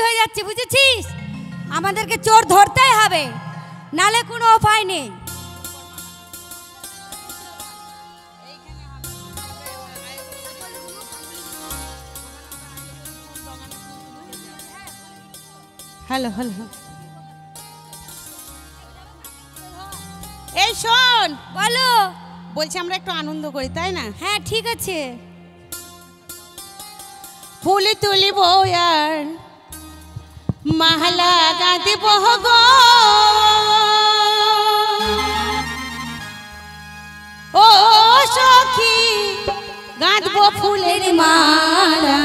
হয়ে যাচ্ছে, বুঝেছিস? আমাদেরকে চোর ধরতেই হবে, নালে কোনো উপায় নেই। হ্যালো হ্যালো, এই শোন, বলো। বলছি আমরা একটু আনন্দ করি, তাই না? হ্যাঁ ঠিক আছে। ফুল তুলিব আর মালা গাঁদিব গো, ও সখী গাঁদব ফুলের মালা,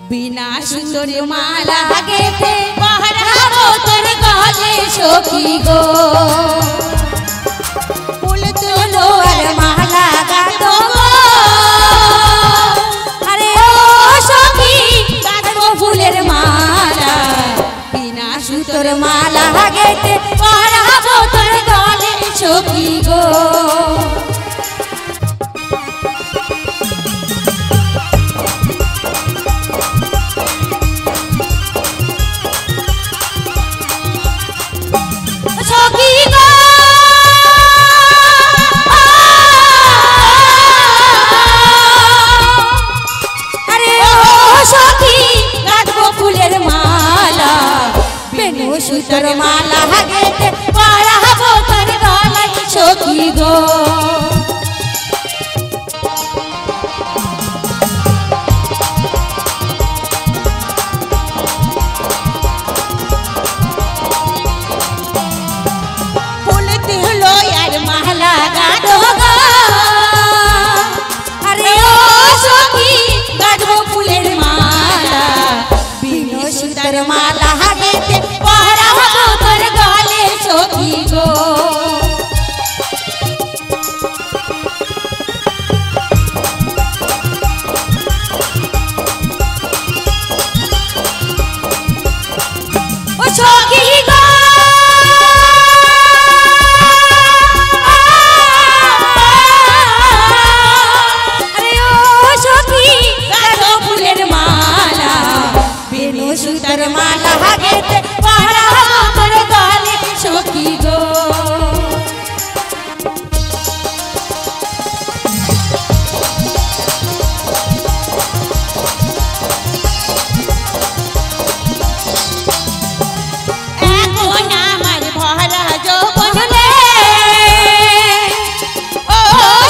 বিনা সুন্দর মালা গেঁথে পহরাবো তোর গলে সখী গো। ফুল তুলো আর মালা গাঁদো গো, আরে ও সখী গাঁদব ফুলের মালা, বিনা সুতোর মালা গেঁথে পহরাবো তোর গলে সখী গো। সুতোর মালা গেঁথে পরাবো তোর গলায় সখী গো। ফুল তুলো আর মালা গাঁদো গো, আরে ও সখী গাঁদবো ফুলের মালা, বিনা সুতোর মালা গেঁথে পরাবো তোর গলে সখী গো। ও সখী গো, আরে ও সখী গাঁদো ফুলের মালা, বিনা সুতোর মালা গেঁথে পরাবো তোর গলে সখী গো। এখন আমার ভরা যৌবনে ও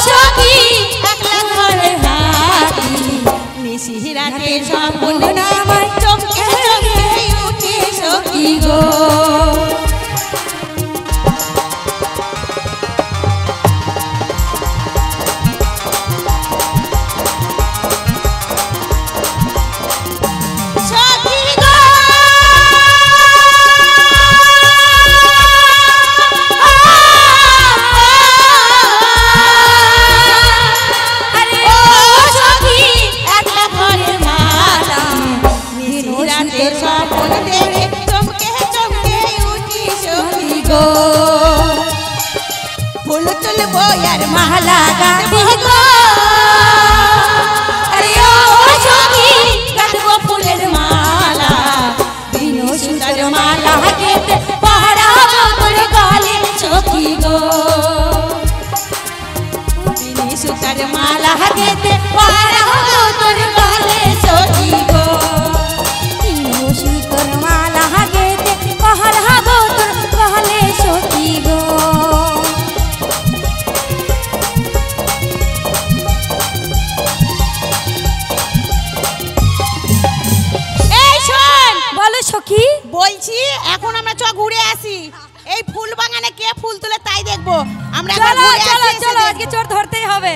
সখী একলা ঘরে হাতি, নিশিরাতে স্বপ্ন নামায় চমকে চমকে উঠে সখী গো। সখী গো, আরে ও সখী একলা ঘরের মালা, নিশিরাতে স্বপ্ন দেখে চমকে চমকে উঠি সখী গো। ফুল তুলবো আর মালা গাঁথবো গো, আরে ও সখী গাঁথবো ফুলের মালা, বিনা সুতোর মালা গেঁথে পরাবো তোর গলে সখী গো। বিনা সুতোর মালা গেঁথে পরাবো তোর গলে সখী গো। সুতোর মালা গেঁথে পহরাবো তোর গলে সখী গো। এই শোন, বলো সখী। বলছি এখন আমরা চ ঘুরে আসি, এই ফুল বাগানে কে ফুল তুলে তাই দেখবো। আমরা একবার চলো ঘুরে চলো আসি, এসে চলো, দেখবো। আজকে চোর ধরতেই হবে।